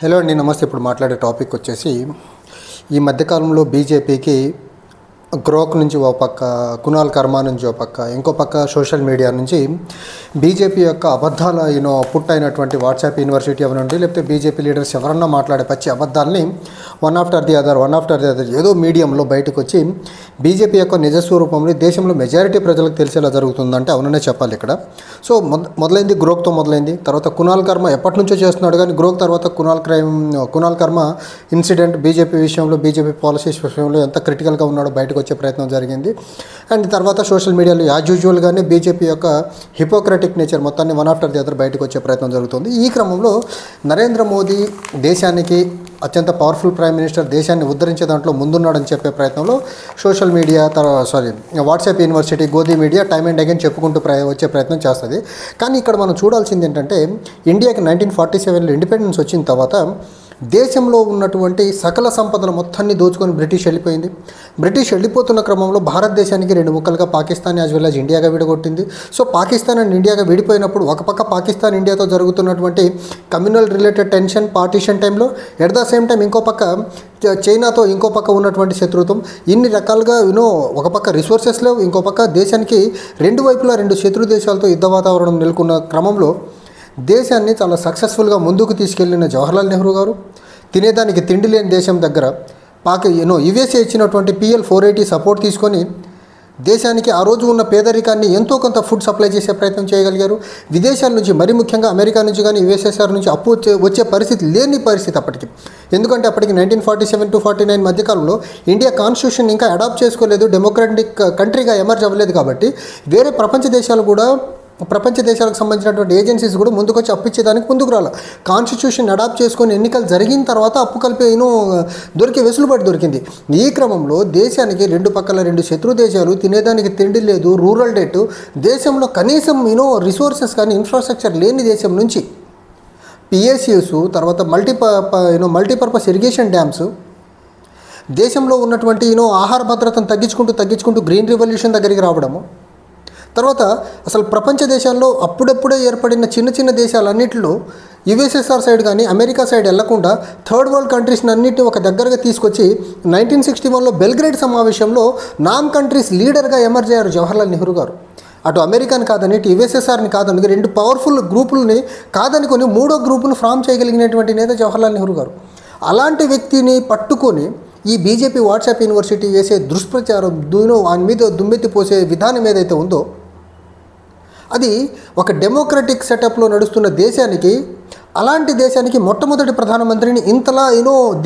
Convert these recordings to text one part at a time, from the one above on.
Hello అండి, నమస్తే. ఇప్పుడు మాట్లాడే టాపిక్ వచ్చేసి ఈ మధ్యకాలంలో బీజేపీకి గ్రోక్ నుంచి ఓ పక్క, కునాల్ కర్మా నుంచి ఓ పక్క, ఇంకో పక్క సోషల్ మీడియా నుంచి బీజేపీ యొక్క అబద్ధాల పుట్టైనటువంటి వాట్సాప్ యూనివర్సిటీ అవనండి, లేకపోతే బీజేపీ లీడర్స్ ఎవరన్నా మాట్లాడే పచ్చి అబద్ధాలని వన్ ఆఫ్టర్ ది అదర్ ఏదో మీడియంలో బయటకు వచ్చి బీజేపీ యొక్క నిజస్వరూపంలో దేశంలో మెజారిటీ ప్రజలకు తెలిసేలా జరుగుతుందంటే అవుననే చెప్పాలి ఇక్కడ. సో మొదలైంది గ్రోక్తో మొదలైంది. తర్వాత కునాల్ కర్మ ఎప్పటి నుంచో చేస్తున్నాడు, కానీ గ్రోక్ తర్వాత కునాల్ కర్మ ఇన్సిడెంట్ బీజేపీ విషయంలో, బీజేపీ పాలసీస్ విషయంలో ఎంత క్రిటికల్గా ఉన్నాడో బయటకు వచ్చే ప్రయత్నం జరిగింది. అండ్ తర్వాత సోషల్ మీడియాలో యాజ్ యూజువల్గానే బీజేపీ యొక్క హిపోక్రటిక్ నేచర్ మొత్తాన్ని వన్ ఆఫ్టర్ ది అదర్ బయటకు వచ్చే ప్రయత్నం జరుగుతుంది. ఈ క్రమంలో నరేంద్ర మోదీ దేశానికి అత్యంత పవర్ఫుల్ ప్రైమ్ మినిస్టర్, దేశాన్ని ఉద్ధరించే దాంట్లో ముందున్నాడని చెప్పే ప్రయత్నంలో social media WhatsApp university, Godi media time and again చెప్పుకుంటూ వచ్చే ప్రయత్నం చేస్తుంది. కానీ ఇక్కడ మనం చూడాల్సింది ఏంటంటే, ఇండియాకి 1947లో ఇండిపెండెన్స్ వచ్చిన తర్వాత దేశంలో ఉన్నటువంటి సకల సంపదల మొత్తాన్ని దోచుకొని బ్రిటిష్ వెళ్ళిపోయింది. బ్రిటిష్ వెళ్ళిపోతున్న క్రమంలో భారతదేశానికి రెండు ముక్కలుగా పాకిస్తాన్ యాజ్ వెల్ యాజ్ ఇండియాగా విడగొట్టింది. సో పాకిస్తాన్ అండ్ ఇండియాగా విడిపోయినప్పుడు ఒక పక్క పాకిస్తాన్ ఇండియాతో జరుగుతున్నటువంటి కమ్యూనల్ రిలేటెడ్ టెన్షన్ పార్టీషన్ టైంలో, ఎట్ ద సేమ్ టైం ఇంకో పక్క చైనాతో ఇంకో పక్క ఉన్నటువంటి శత్రుత్వం, ఇన్ని రకాలుగా ఒక పక్క రిసోర్సెస్ లేవు, ఇంకో పక్క దేశానికి రెండు వైపులా రెండు శత్రు దేశాలతో యుద్ధ వాతావరణం నెలకొన్న క్రమంలో దేశాన్ని చాలా సక్సెస్ఫుల్గా ముందుకు తీసుకెళ్లిన జవహర్లాల్ నెహ్రూ గారు తినేదానికి తిండి లేని దేశం దగ్గర యుఎస్ఏ ఇచ్చినటువంటి PL 480 సపోర్ట్ తీసుకొని దేశానికి ఆ రోజు ఉన్న పేదరికాన్ని ఎంతో కొంత ఫుడ్ సప్లై చేసే ప్రయత్నం చేయగలిగారు. విదేశాల నుంచి, మరీ ముఖ్యంగా అమెరికా నుంచి కానీ USSR నుంచి అప్పు వచ్చే పరిస్థితి లేని పరిస్థితి అప్పటికి. ఎందుకంటే అప్పటికి 1947 to 49 మధ్యకాలంలో ఇండియా కాన్స్టిట్యూషన్ ఇంకా అడాప్ట్ చేసుకోలేదు, డెమోక్రాటిక్ కంట్రీగా ఎమర్జ్ అవ్వలేదు. కాబట్టి వేరే ప్రపంచ దేశాలకు సంబంధించినటువంటి ఏజెన్సీస్ కూడా ముందుకొచ్చి అప్పిచ్చేదానికి ముందుకు రాలి. కాన్స్టిట్యూషన్ అడాప్ట్ చేసుకొని ఎన్నికలు జరిగిన తర్వాత అప్పు కలిపి దొరికే వెసులుబాటు దొరికింది. ఈ క్రమంలో దేశానికి రెండు పక్కల రెండు శత్రు దేశాలు, తినేదానికి తిండి లేదు, రూరల్ డెట్, దేశంలో కనీసం రిసోర్సెస్ కానీ ఇన్ఫ్రాస్ట్రక్చర్ లేని దేశం నుంచి PSUs, తర్వాత మల్టీపర్పస్ ఇరిగేషన్ డ్యామ్స్, దేశంలో ఉన్నటువంటి ఆహార భద్రతను తగ్గించుకుంటూ గ్రీన్ రివల్యూషన్ దగ్గరికి రావడము, తర్వాత అసలు ప్రపంచ దేశాల్లో అప్పుడప్పుడే ఏర్పడిన చిన్న దేశాలన్నింటిలో USSR సైడ్ కానీ అమెరికా సైడ్ వెళ్లకుండా థర్డ్ వరల్డ్ కంట్రీస్ని అన్నింటినీ ఒక దగ్గరగా తీసుకొచ్చి 1961లో బెల్గ్రేడ్ సమావేశంలో నామ్ కంట్రీస్ లీడర్గా ఎమర్జ్ అయ్యారు జవహర్లాల్ నెహ్రూ గారు. అటు అమెరికాని కాదని, ఇటు USSRని కాదని, రెండు పవర్ఫుల్ గ్రూపులని కాదనుకొని మూడో గ్రూపును ఫామ్ చేయగలిగినటువంటి నేత జవహర్లాల్ నెహ్రూ గారు. అలాంటి వ్యక్తిని పట్టుకొని ఈ బీజేపీ వాట్సాప్ యూనివర్సిటీ చేసే దుష్ప్రచారం, ఆయన మీద దుమ్మెత్తి పోసే విధానం ఏదైతే ఉందో, అది ఒక డెమోక్రటిక్ సెటప్లో నడుస్తున్న దేశానికి, అలాంటి దేశానికి మొట్టమొదటి ప్రధానమంత్రిని ఇంతలా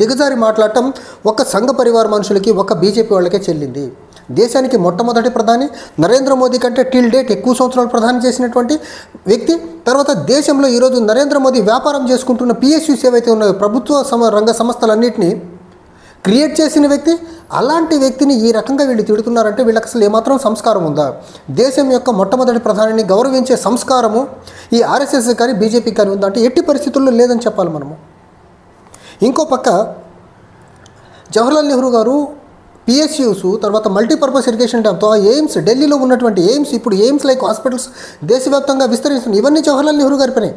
దిగజారి మాట్లాడటం ఒక సంఘ పరివార మనుషులకి, ఒక బీజేపీ వాళ్ళకే చెల్లింది. దేశానికి మొట్టమొదటి ప్రధాని నరేంద్ర మోదీ కంటే టిల్ డేట్ ఎక్కువ సంవత్సరాలు ప్రధాని చేసినటువంటి వ్యక్తి, తర్వాత దేశంలో ఈరోజు నరేంద్ర మోదీ వ్యాపారం చేసుకుంటున్న PSUs ఏవైతే ఉన్నాయో, ప్రభుత్వ రంగ సంస్థలన్నింటినీ క్రియేట్ చేసిన వ్యక్తి. అలాంటి వ్యక్తిని ఈ రకంగా వీళ్ళు తిడుతున్నారంటే వీళ్ళకి అసలు ఏమాత్రం సంస్కారం ఉందా? దేశం యొక్క మొట్టమొదటి ప్రధానిని గౌరవించే సంస్కారము ఈ RSS కానీ BJP కానీ ఉందా అంటే ఎట్టి పరిస్థితుల్లో లేదని చెప్పాలి మనము. ఇంకో పక్క జవహర్లాల్ నెహ్రూ గారు PSUs, తర్వాత మల్టీపర్పస్ ఇరిగేషన్ డ్యామ్తో ఎయిమ్స్, ఢిల్లీలో ఉన్నటువంటి ఎయిమ్స్, ఇప్పుడు ఎయిమ్స్ లైక్ హాస్పిటల్స్ దేశవ్యాప్తంగా విస్తరిస్తుంది. ఇవన్నీ జవహర్లాల్ నెహ్రూ గారి పనే.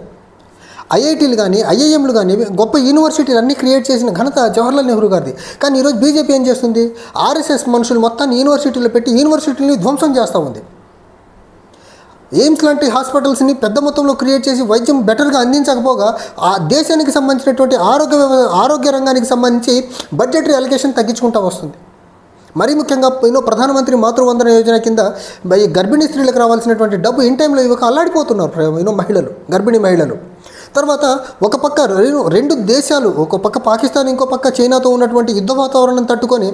IITలు కానీ, IIMలు కానీ, గొప్ప యూనివర్సిటీలు అన్నీ క్రియేట్ చేసిన ఘనత జవహర్లాల్ నెహ్రూ గారిది. కానీ ఈరోజు బీజేపీ ఏం చేస్తుంది? RSS మనుషులు మొత్తాన్ని యూనివర్సిటీలో పెట్టి యూనివర్సిటీని ధ్వంసం చేస్తూ ఉంది. ఎయిమ్స్ లాంటి హాస్పిటల్స్ని పెద్ద మొత్తంలో క్రియేట్ చేసి వైద్యం బెటర్గా అందించకపోగా ఆ దేశానికి సంబంధించినటువంటి ఆరోగ్య రంగానికి సంబంధించి బడ్జెటరీ అలొకేషన్ తగ్గించుకుంటూ వస్తుంది. మరీ ముఖ్యంగా ప్రధానమంత్రి మాతృవందన యోజన కింద గర్భిణీ స్త్రీలకు రావాల్సినటువంటి డబ్బు ఇన్ టైంలో ఇవ్వక అల్లాడిపోతున్నారు గర్భిణీ మహిళలు. తర్వాత ఒక పక్క రెండు దేశాలు, ఒక పక్క పాకిస్తాన్, ఇంకో పక్క చైనాతో ఉన్నటువంటి యుద్ధ వాతావరణం తట్టుకొని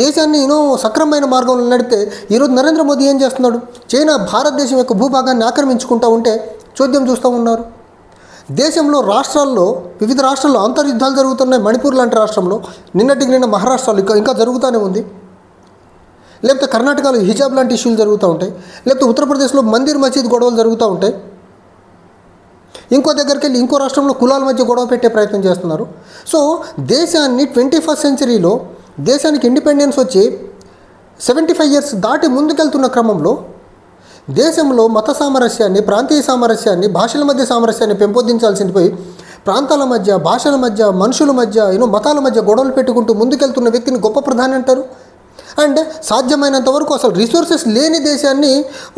దేశాన్ని సక్రమమైన మార్గంలో నడిపితే ఈరోజు నరేంద్ర మోదీ ఏం చేస్తున్నాడు? చైనా భారతదేశం యొక్క భూభాగాన్ని ఆక్రమించుకుంటూ ఉంటే చోద్యం చూస్తూ ఉన్నారు. దేశంలో వివిధ రాష్ట్రాల్లో అంతర్యుద్ధాలు జరుగుతున్నాయి. మణిపూర్ లాంటి రాష్ట్రంలో నిన్న మహారాష్ట్రలో ఇంకా జరుగుతూనే ఉంది. లేకపోతే కర్ణాటకలో హిజాబ్ లాంటి ఇష్యూలు జరుగుతూ ఉంటాయి. లేకపోతే ఉత్తరప్రదేశ్లో మందిర్ మసీద్ గొడవలు జరుగుతూ ఉంటాయి. ఇంకో దగ్గరికి వెళ్ళి ఇంకో రాష్ట్రంలో కులాల మధ్య గొడవ పెట్టే ప్రయత్నం చేస్తున్నారు. సో దేశాన్ని 21st సెంచరీలో దేశానికి ఇండిపెండెన్స్ వచ్చి 75 years దాటి ముందుకెళ్తున్న క్రమంలో దేశంలో మత సామరస్యాన్ని, ప్రాంతీయ సామరస్యాన్ని, భాషల మధ్య సామరస్యాన్ని పెంపొందించాల్సింది పోయి ప్రాంతాల మధ్య, భాషల మధ్య, మనుషుల మధ్య, మతాల మధ్య గొడవలు పెట్టుకుంటూ ముందుకెళ్తున్న వ్యక్తిని గొప్ప ప్రధాని అంటారు. అండ్ సాధ్యమైనంత వరకు అసలు రిసోర్సెస్ లేని దేశాన్ని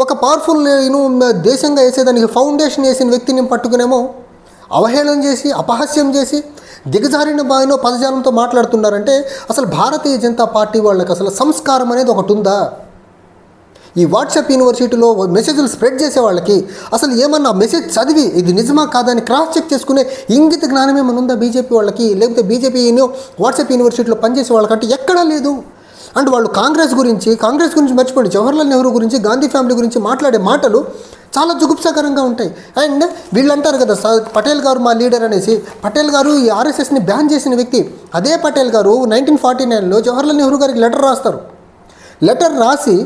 ఒక పవర్ఫుల్ దేశంగా వేసేదానికి ఫౌండేషన్ వేసిన వ్యక్తిని పట్టుకునేమో అవహేళన చేసి, అపహాస్యం చేసి, దిగజారిన పదజాలంతో మాట్లాడుతున్నారంటే అసలు భారతీయ జనతా పార్టీ వాళ్ళకి అసలు సంస్కారం అనేది ఒకటి ఉందా? ఈ వాట్సాప్ యూనివర్సిటీలో మెసేజ్లు స్ప్రెడ్ చేసే వాళ్ళకి అసలు ఏమన్నా మెసేజ్ చదివి ఇది నిజమా కాదని క్రాస్ చెక్ చేసుకునే ఇంగిత జ్ఞానం ఏమన్నా ఉందా బీజేపీ వాళ్ళకి? లేకపోతే బీజేపీ వాట్సాప్ యూనివర్సిటీలో పనిచేసే వాళ్ళకంటే ఎక్కడా లేదు. అండ్ వాళ్ళు కాంగ్రెస్ గురించి మర్చిపోండి, జవహర్లాల్ నెహ్రూ గురించి, గాంధీ ఫ్యామిలీ గురించి మాట్లాడే మాటలు చాలా జుగుప్సాకరంగా ఉంటాయి. అండ్ వీళ్ళు అంటారు కదా, పటేల్ గారు మా లీడర్ అనేసి. పటేల్ గారు ఈ ఆర్ఎస్ఎస్ని బ్యాన్ చేసిన వ్యక్తి. అదే పటేల్ గారు 1949లో జవహర్లాల్ నెహ్రూ గారికి లెటర్ రాస్తారు. లెటర్ రాసి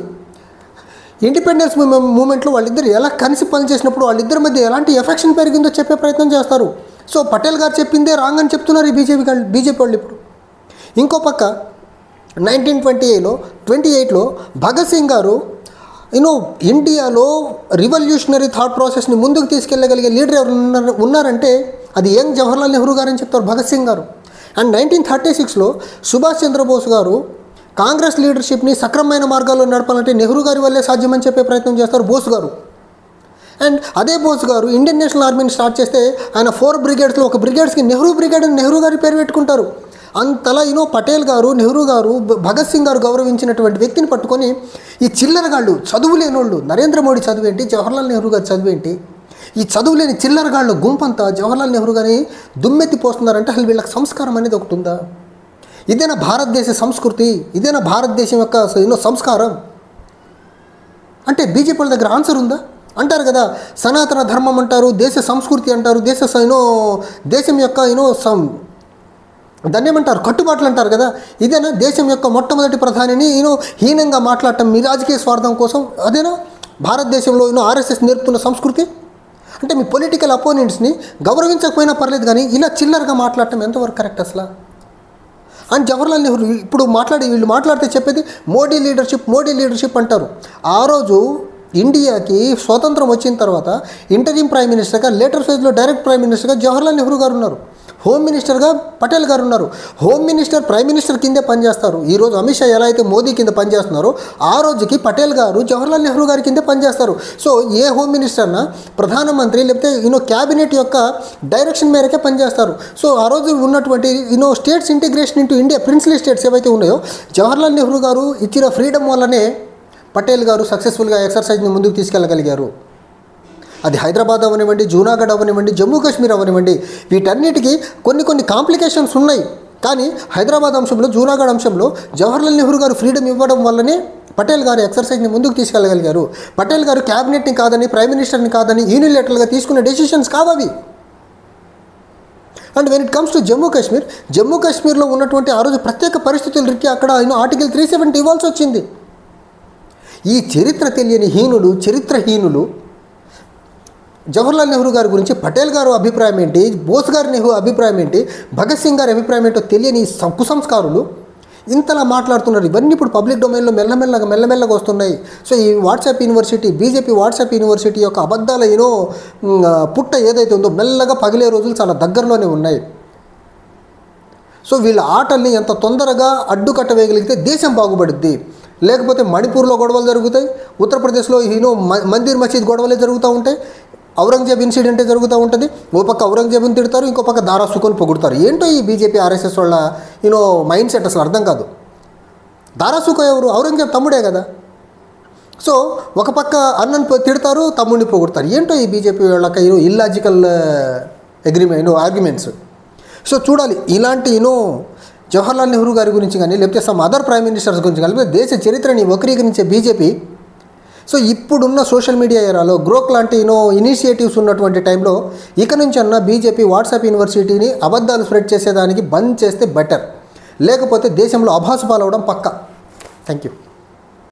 ఇండిపెండెన్స్ మూమెంట్లో వాళ్ళిద్దరు ఎలా కలిసి పనిచేసినప్పుడు వాళ్ళిద్దరి మధ్య ఎలాంటి ఎఫెక్షన్ పెరిగిందో చెప్పే ప్రయత్నం చేస్తారు. సో పటేల్ గారు చెప్పిందే రాంగ్ అని చెప్తున్నారు ఈ బీజేపీ వాళ్ళు ఇప్పుడు. ఇంకో పక్క 1928లో భగత్ సింగ్ గారు ఇండియాలో రివల్యూషనరీ థాట్ ప్రాసెస్ని ముందుకు తీసుకెళ్ళగలిగే లీడర్ ఎవరు ఉన్నారంటే అది యంగ్ జవహర్లాల్ నెహ్రూ గారు అని చెప్తారు, భగత్ సింగ్ గారు. అండ్ 1936లో సుభాష్ చంద్రబోస్ గారు కాంగ్రెస్ లీడర్షిప్ని సక్రమమైన మార్గాల్లో నడపాలంటే నెహ్రూ గారి వల్లే సాధ్యమని చెప్పే ప్రయత్నం చేస్తారు బోస్ గారు. అండ్ అదే బోస్ గారు ఇండియన్ నేషనల్ ఆర్మీని స్టార్ట్ చేస్తే ఆయన 4 బ్రిగేడ్స్లో ఒక బ్రిగేడ్స్కి నెహ్రూ బ్రిగేడ్ అని నెహ్రూ గారి పేరు పెట్టుకుంటారు. అంతలా పటేల్ గారు, నెహ్రూ గారు, భగత్ సింగ్ గారు గౌరవించినటువంటి వ్యక్తిని పట్టుకొని ఈ చిల్లరగాళ్ళు, చదువు లేనోళ్ళు, నరేంద్ర మోడీ చదువేంటి, జవహర్లాల్ నెహ్రూ గారు చదువేంటి, ఈ చదువు లేని చిల్లరగాళ్ళ గుంపంతా జవహర్లాల్ నెహ్రూ గారిని దుమ్మెత్తి పోస్తున్నారంటే అసలు వీళ్ళకి సంస్కారం అనేది ఒకటి ఉందా? ఇదేనా భారతదేశ సంస్కృతి? ఇదేనా భారతదేశం యొక్క సంస్కారం? అంటే బీజేపీ వాళ్ళ దగ్గర ఆన్సర్ ఉందా? అంటారు కదా, సనాతన ధర్మం అంటారు, దేశ సంస్కృతి అంటారు, దేశం యొక్క దాన్ని ఏమంటారు, కట్టుబాట్లు అంటారు కదా. ఇదేనా దేశం యొక్క మొట్టమొదటి ప్రధానిని హీనంగా మాట్లాడటం మీ రాజకీయ స్వార్థం కోసం? అదేనా భారతదేశంలో ఆర్ఎస్ఎస్ నేర్పుతున్న సంస్కృతి? అంటే మీ పొలిటికల్ అపోనెంట్స్ని గౌరవించకపోయినా పర్లేదు, కానీ ఇలా చిల్లరగా మాట్లాడటం ఎంతవరకు కరెక్ట్ అసలు? అండ్ జవహర్లాల్ నెహ్రూ ఇప్పుడు వీళ్ళు మాట్లాడితే చెప్పేది మోడీ లీడర్షిప్ అంటారు. ఆ రోజు ఇండియాకి స్వతంత్రం వచ్చిన తర్వాత ఇంటరిమ్ ప్రైమ్ మినిస్టర్గా, లేటర్ ఫేజ్లో డైరెక్ట్ ప్రైమ్ మినిస్టర్గా జవహర్లాల్ నెహ్రూ గారు ఉన్నారు. హోమ్ మినిస్టర్గా పటేల్ గారు ఉన్నారు. హోమ్ మినిస్టర్ ప్రైమ్ మినిస్టర్ కిందే పనిచేస్తారు. ఈరోజు అమిత్ షా ఎలా అయితే మోదీ కింద పనిచేస్తున్నారో ఆ రోజుకి పటేల్ గారు జవహర్లాల్ నెహ్రూ గారి కిందే పనిచేస్తారు. సో ఏ హోమ్ మినిస్టర్నా ప్రధానమంత్రి లేకపోతే క్యాబినెట్ యొక్క డైరెక్షన్ మేరకే పనిచేస్తారు. సో ఆ రోజు ఉన్నటువంటి states integration into India princely states ఏవైతే ఉన్నాయో జవహర్లాల్ నెహ్రూ గారు ఇచ్చిన ఫ్రీడమ్ వల్లనే పటేల్ గారు సక్సెస్ఫుల్గా ఎక్సర్సైజ్ని ముందుకు తీసుకెళ్ళగలిగారు. అది హైదరాబాద్ అవనివ్వండి, జూనాగఢ్ అవనివ్వండి, జమ్మూ కాశ్మీర్ అవనివ్వండి, వీటన్నిటికీ కొన్ని కాంప్లికేషన్స్ ఉన్నాయి. కానీ హైదరాబాద్ అంశంలో, జూనాగఢ్ అంశంలో జవహర్లాల్ నెహ్రూ గారు ఫ్రీడమ్ ఇవ్వడం వల్లనే పటేల్ గారు ఎక్సర్సైజ్ని ముందుకు తీసుకెళ్ళగలిగారు. పటేల్ గారు క్యాబినెట్ని కాదని, ప్రైమ్ మినిస్టర్ని కాదని యూనిలేటరల్గా తీసుకున్న డెసిషన్స్ కావవి. And when it comes to Jammu కాశ్మీర్లో ఉన్నటువంటి ఆ రోజు ప్రత్యేక పరిస్థితుల రీత్యా అక్కడ ఆర్టికల్ 370 ఇవ్వాల్సి వచ్చింది. ఈ చరిత్ర తెలియని చరిత్రహీనులు జవహర్లాల్ నెహ్రూ గారి గురించి పటేల్ గారు అభిప్రాయం ఏంటి, బోస్ గారి నెహ్రూ అభిప్రాయం ఏంటి, భగత్ సింగ్ గారి అభిప్రాయం ఏంటో తెలియని కుసంస్కారులు ఇంతలా మాట్లాడుతున్నారు. ఇవన్నీ ఇప్పుడు పబ్లిక్ డొమైన్లో మెల్లమెల్లగా వస్తున్నాయి. సో ఈ WhatsApp university, BJP WhatsApp university యొక్క అబద్ధాల పుట్ట ఏదైతే ఉందో మెల్లగా పగిలే రోజులు చాలా దగ్గరలోనే ఉన్నాయి. సో వీళ్ళ ఆటల్ని ఎంత తొందరగా అడ్డుకట్ట వేయగలిగితే దేశం బాగుపడుద్ది. లేకపోతే మణిపూర్లో గొడవలు జరుగుతాయి, ఉత్తరప్రదేశ్లో మందిర్ మసీద్ గొడవలే జరుగుతూ ఉంటాయి, ఔరంగజేబ్ ఇన్సిడెంటే జరుగుతూ ఉంటుంది. ఓ పక్క ఔరంగజేబుని తిడతారు, ఇంకో పక్క దారా సుఖోని పొగుడతారు. ఏంటో ఈ బీజేపీ ఆర్ఎస్ఎస్ వాళ్ళ మైండ్ సెట్ అసలు అర్థం కాదు. దారా సుఖో ఎవరు? ఔరంగజేబ్ తమ్ముడే కదా. సో ఒక పక్క అన్నని తిడతారు, తమ్ముడిని పొగుడతారు. ఏంటో ఈ బీజేపీ వాళ్ళకి ఇల్లాజికల్ ఆర్గ్యుమెంట్స్. సో చూడాలి ఇలాంటి జవహర్లాల్ నెహ్రూ గారి గురించి కానీ లేకపోతే సమ్ అదర్ ప్రైమ్ మినిస్టర్స్ గురించి కానీ లేకపోతే దేశ చరిత్రని వక్రీకరించే బీజేపీ సో ఇప్పుడున్న సోషల్ మీడియా ఏరాలో గ్రోక్ లాంటి ఇనిషియేటివ్స్ ఉన్నటువంటి టైంలో ఇక నుంచి అన్న బీజేపీ వాట్సాప్ యూనివర్సిటీని అబద్ధాలు స్ప్రెడ్ చేసేదానికి బంద్ చేస్తే బెటర్. లేకపోతే దేశంలో అభాసు పాలవడం పక్కా. Thank you.